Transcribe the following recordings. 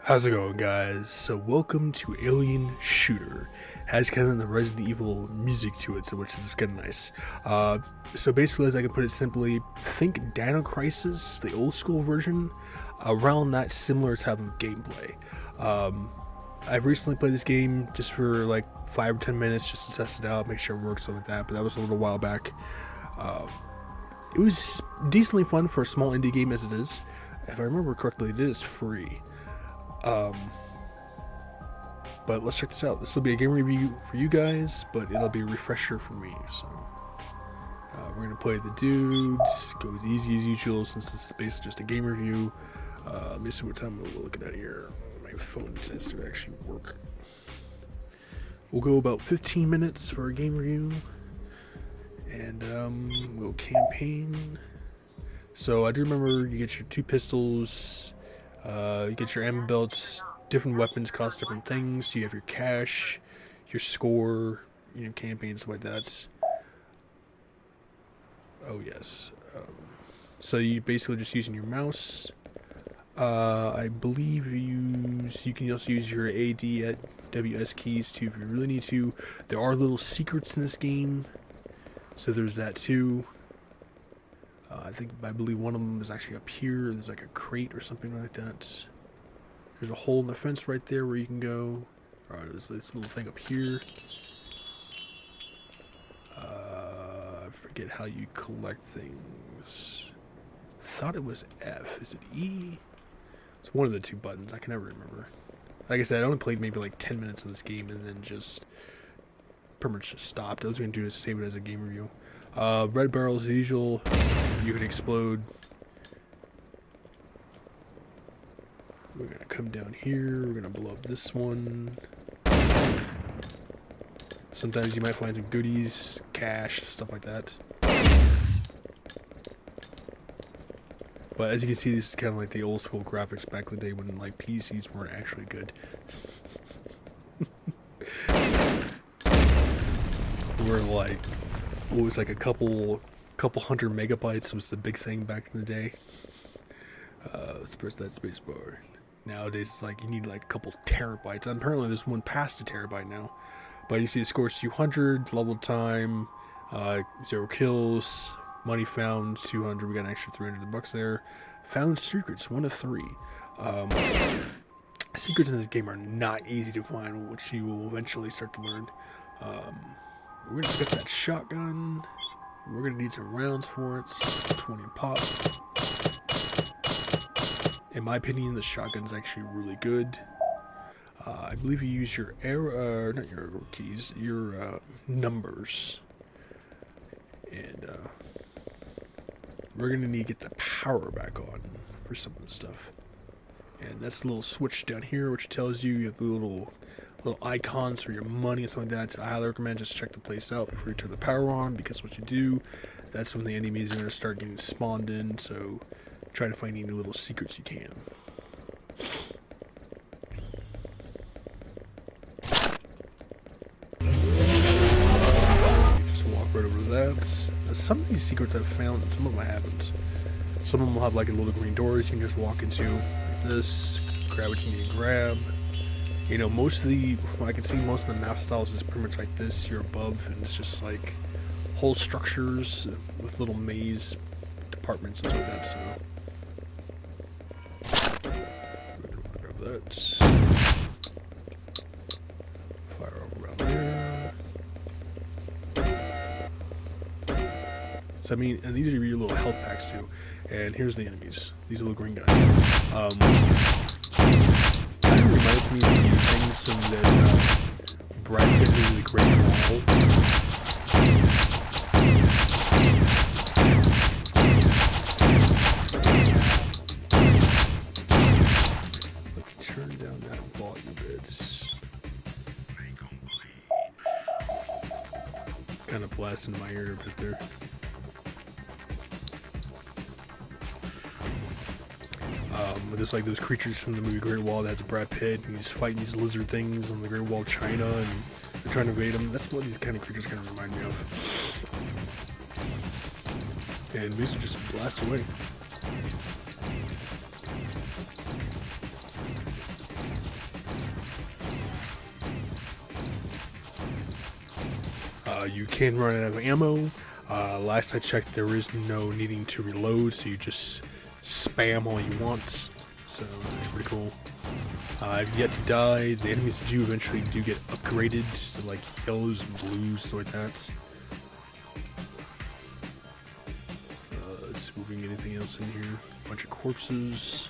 How's it going, guys? So welcome to Alien Shooter. Has kind of the Resident Evil music to it, so which is kind of nice. So basically, as I can put it simply, think Dino Crisis, the old school version, around that similar type of gameplay. I've recently played this game just for like 5 or 10 minutes just to test it out, make sure it works, something like that. But that was a little while back. It was decently fun for a small indie game as it is. If I remember correctly, it is free. But let's check this out. This will be a game review for you guys, but it'll be a refresher for me. So we're gonna play the dudes. Go as easy as usual since this is basically just a game review. Let me see what time we're looking at here. My phone tends to actually work. We'll go about 15 minutes for a game review, and we'll campaign. So I do remember you get your 2 pistols. You get your ammo belts. Different weapons cost different things. You have your cash, your score, campaign, stuff like that. Oh yes. So you basically just using your mouse. I believe you can also use your AD at WS keys too if you really need to. There are little secrets in this game, so there's that too. I believe one of them is actually up here. There's like a crate or something like that. There's a hole in the fence right there where you can go. Alright, there's this little thing up here. I forget how you collect things. Thought it was F. Is it E? It's one of the 2 buttons. I can never remember. Like I said, I only played maybe like 10 minutes of this game and then just pretty much just stopped. I was going to do is save it as a game review. Red barrels as usual. You can explode. We're gonna come down here. We're gonna blow up this one. Sometimes you might find some goodies, cash, stuff like that. But as you can see, this is kind of like the old school graphics back in the day when like PCs weren't actually good. We're like, what was like a couple hundred megabytes was the big thing back in the day. Let's press that space bar. Nowadays it's like you need like a couple terabytes. And apparently there's one past a terabyte now. But you see the score's 200, level time, 0 kills, money found 200. We got an extra 300 bucks there. Found secrets 1 of 3. Secrets in this game are not easy to find, which you will eventually start to learn. We're gonna get that shotgun. We're gonna need some rounds for it. 20 pop. In my opinion, the shotgun's actually really good. I believe you use your arrow, not your arrow keys, your numbers. And we're gonna need to get the power back on for some of the stuff. And that's a little switch down here, which tells you have the little icons for your money and something like that. So I highly recommend just check the place out before you turn the power on, because what you do, that's when the enemies are gonna start getting spawned in. So try to find any little secrets you can. You just walk right over that. Some of these secrets I've found, and some of them I haven't. Some of them will have like a little green doors you can just walk into, like this. Grab what you need to grab. Most of the, from what I can see, most of the map styles is pretty much like this. You're above, and it's just like whole structures with little maze departments and stuff like that. So. Grab that. Fire over around there. So and these are your little health packs too. And here's the enemies. These little green guys. Kind of reminds me of the things from that Brad Pitt movie, The Great Wall. Turn down that volume bits. Kind of blasting my ear a bit there. There's like those creatures from the movie Great Wall. That's Brad Pitt, and he's fighting these lizard things on the Great Wall of China, and they're trying to invade him. That's what these kind of creatures kind of remind me of. And these are just blast away. You can run out of ammo. Last I checked, there is no needing to reload, so you just spam all you want. So that's actually pretty cool. I've yet to die. The enemies eventually get upgraded to like yellows and blues, stuff like that. Let's see if we can get anything else in here. A bunch of corpses.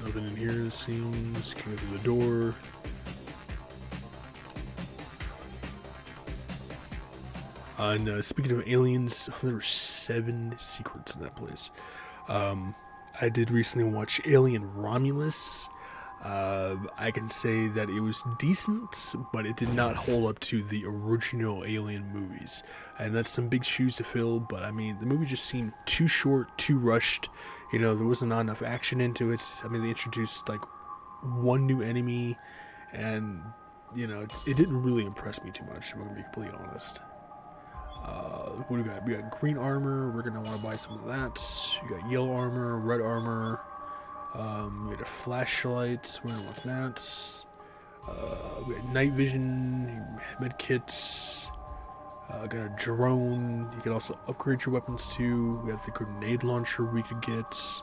Nothing in here, it seems. Came through the door. And speaking of aliens, there were 7 secrets in that place. I did recently watch Alien Romulus. I can say that it was decent, but it did not hold up to the original Alien movies. And that's some big shoes to fill, but I mean, the movie just seemed too short, too rushed. You know, there wasn't enough action into it. I mean, they introduced like one new enemy, and, you know, it didn't really impress me too much, if I'm going to be completely honest. What do we got? We got green armor. We're going to want to buy some of that. You got yellow armor, red armor. We got a flashlight. We're going to want that. We got night vision, med kits. Got a drone. You can also upgrade your weapons too. We have the grenade launcher we could get.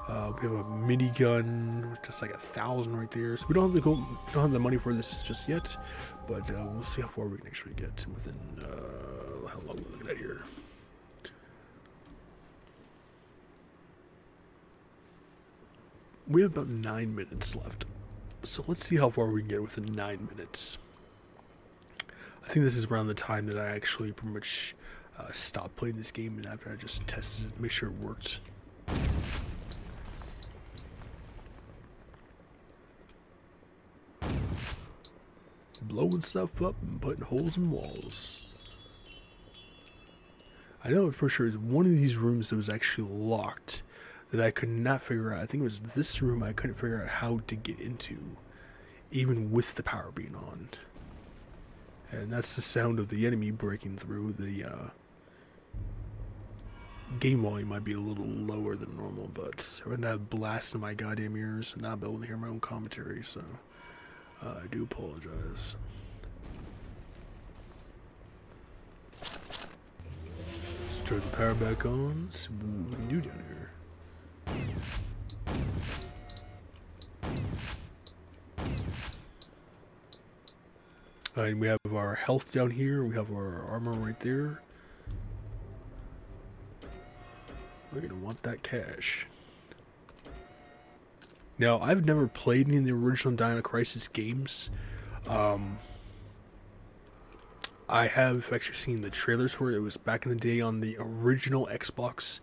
We have a minigun, just like 1,000 right there. So we don't have the money for this just yet, but we'll see how far we can actually get within. How long are we looking at here? We have about 9 minutes left, so let's see how far we can get within 9 minutes. I think this is around the time that I actually pretty much stopped playing this game, and after I just tested it to make sure it worked. Blowing stuff up and putting holes in walls. I know for sure it's one of these rooms that was actually locked that I could not figure out. I think it was this room I couldn't figure out how to get into, even with the power being on. And that's the sound of the enemy breaking through. The game volume might be a little lower than normal, but I'm gonna have blast in my goddamn ears and not be able to hear my own commentary, so I do apologize. Let's turn the power back on, see what we can do down here. And we have our health down here, we have our armor right there. We're gonna want that cash. Now, I've never played any of the original Dino Crisis games. I have actually seen the trailers for it. It was back in the day on the original Xbox.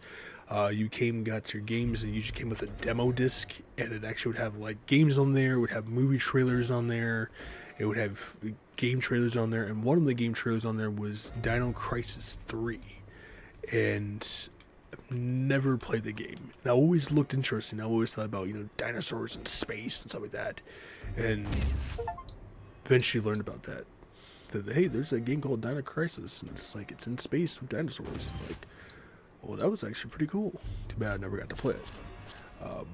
You got your games, and you usually came with a demo disc, and it actually would have like games on there, it would have movie trailers on there, it would have game trailers on there, and one of the game trailers on there was Dino Crisis 3. And I've never played the game. And I always looked interesting. I always thought about, you know, dinosaurs in space and stuff like that. And eventually learned about that. That, hey, there's a game called Dino Crisis, and it's like, it's in space with dinosaurs. It's like, well, that was actually pretty cool. Too bad I never got to play it.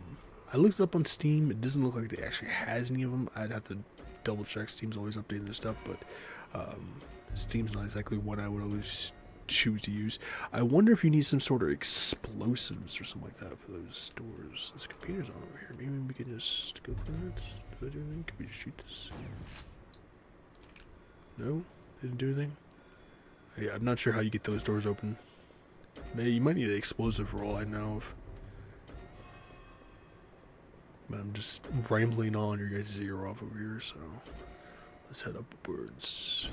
I looked it up on Steam. It doesn't look like it actually has any of them. I'd have to double check. Steam's always updating their stuff, but Steam's not exactly what I would always choose to use. I wonder if you need some sort of explosives or something like that for those doors. This computer's on over here. Maybe we can just go for that. Does that do anything? Can we just shoot this? No? Didn't do anything? Yeah, I'm not sure how you get those doors open. You might need an explosive for all I know of. But I'm just rambling on your guys' ear off over here, so let's head upwards.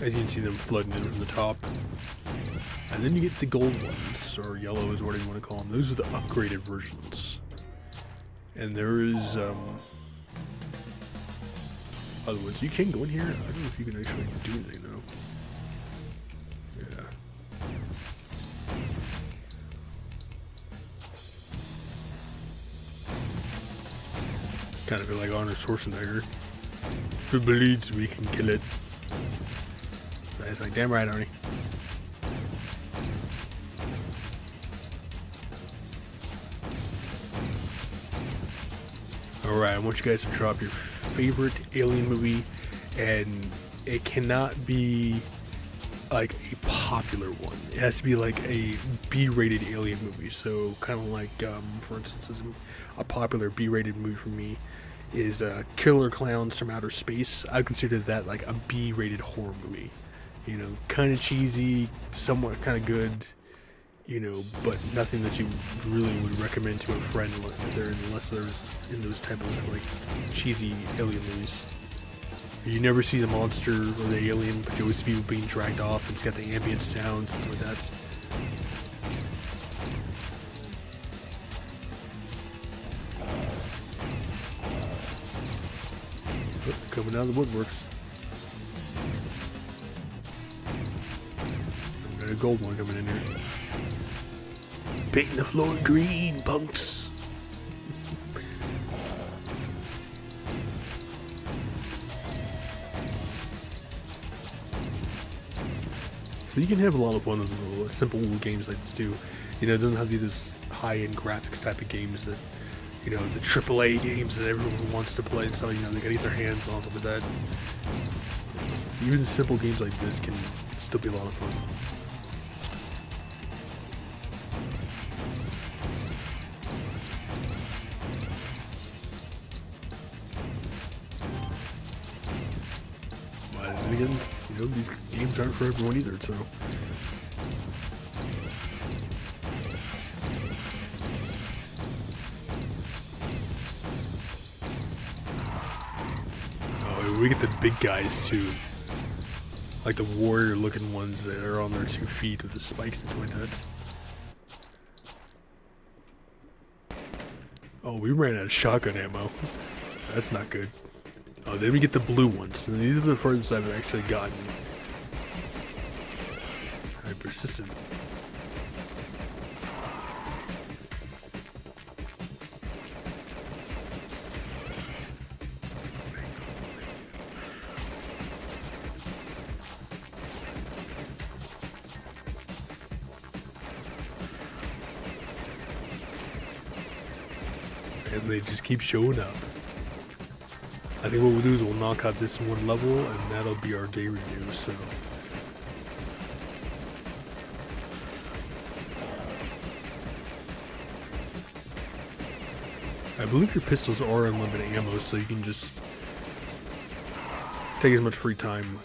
As you can see them flooding in from the top. And then you get the gold ones, or yellow is whatever you want to call them. Those are the upgraded versions. And there is, other ones. You can go in here. I don't know if you can actually do anything, though. Yeah. Kind of feel like Arnold Schwarzenegger. If it bleeds, we can kill it. So it's like, damn right, Arnie. Alright, I want you guys to drop your favorite Alien movie, and it cannot be like a popular one. It has to be like a B-rated Alien movie. So kind of like, for instance, a popular B-rated movie for me is Killer Clowns from Outer Space. I consider that like a B-rated horror movie. You know, kind of cheesy, somewhat kind of good, you know, but nothing that you really would recommend to a friend unless there's in those type of like cheesy alien movies. You never see the monster or the alien, but you always see people being dragged off, and it's got the ambient sounds and stuff like that. Oh, coming out of the woodworks. Got a gold one coming in here. Painting the floor green, punks. So you can have a lot of fun with little simple games like this too. You know, it doesn't have to be those high-end graphics type of games that, you know, the AAA games that everyone wants to play and stuff. You know, they gotta get their hands on something like that. Even simple games like this can still be a lot of fun. But again, you know, these games aren't for everyone either, so. Oh, we get the big guys too. Like the warrior looking ones that are on their 2 feet with the spikes and stuff like that. Oh, we ran out of shotgun ammo. That's not good. Oh, then we get the blue ones, and these are the furthest I've actually gotten. I'm persistent. And they just keep showing up. I think what we'll do is we'll knock out this one level, and that'll be our day review, so. I believe your pistols are unlimited ammo, so you can just take as much free time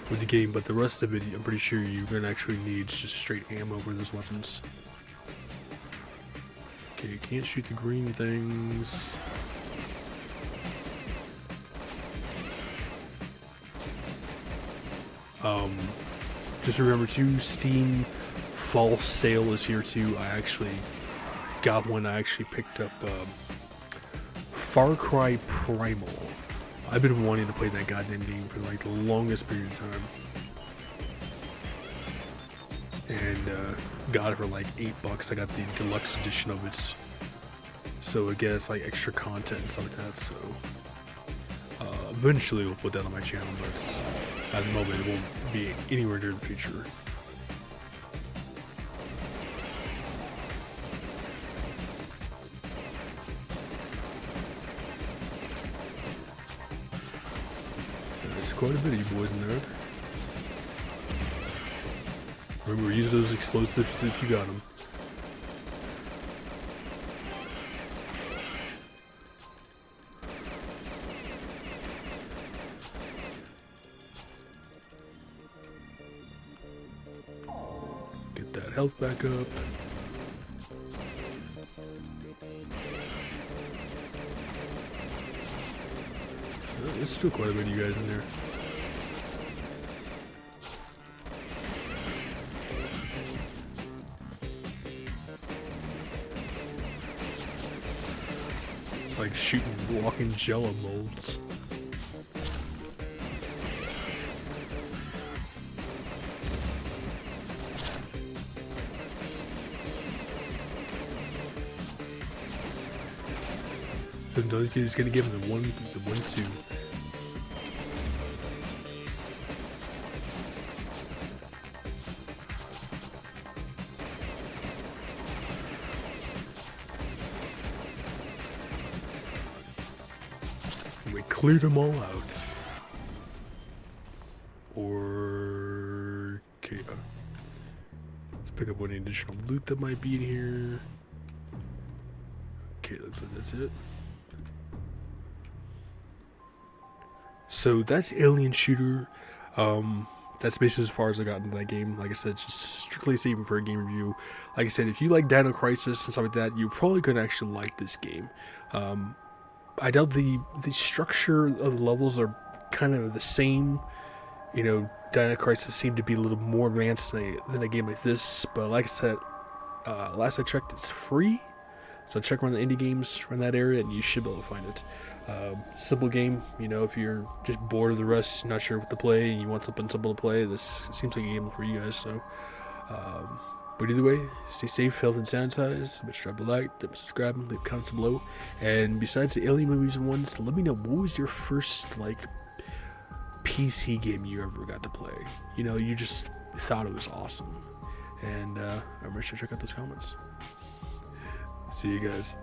with the game, but the rest of it, I'm pretty sure you're going to actually need just straight ammo for those weapons. Okay, you can't shoot the green things. Just remember too, Steam Fall Sale is here too. I actually got one. I actually picked up Far Cry Primal. I've been wanting to play that goddamn game for like the longest period of time. And got it for like $8. I got the deluxe edition of it. So it gets like extra content and stuff like that, so eventually we'll put that on my channel, but at the moment it won't be anywhere near the future. There's quite a bit of you boys in there. Remember, use those explosives if you got them. Get that health back up. There's still quite a bit of you guys in there. It's like shooting walking jello molds. Sometimes you're just gonna give them the one, two. we cleared them all out. Or... okay, let's pick up any additional loot that might be in here. Okay, looks like that's it. So that's Alien Shooter. That's basically as far as I got into that game. Like I said, just strictly saving for a game review. Like I said, if you like Dino Crisis and stuff like that, you're probably going to actually like this game. I doubt the structure of the levels are kind of the same. You know, Dino Crisis seemed to be a little more advanced than a game like this. But like I said, last I checked, it's free. So check around the indie games in that area and you should be able to find it. Simple game, you know, if you're just bored of the rest, not sure what to play, and you want something simple to play, this seems like a game for you guys. So, but either way, stay safe, healthy, and sanitized. Make sure to drop a like, subscribe, and leave comments below. And besides the Alien movies and ones, let me know what was your first like PC game you ever got to play. You know, you just thought it was awesome, and I'm sure to check out those comments. See you guys.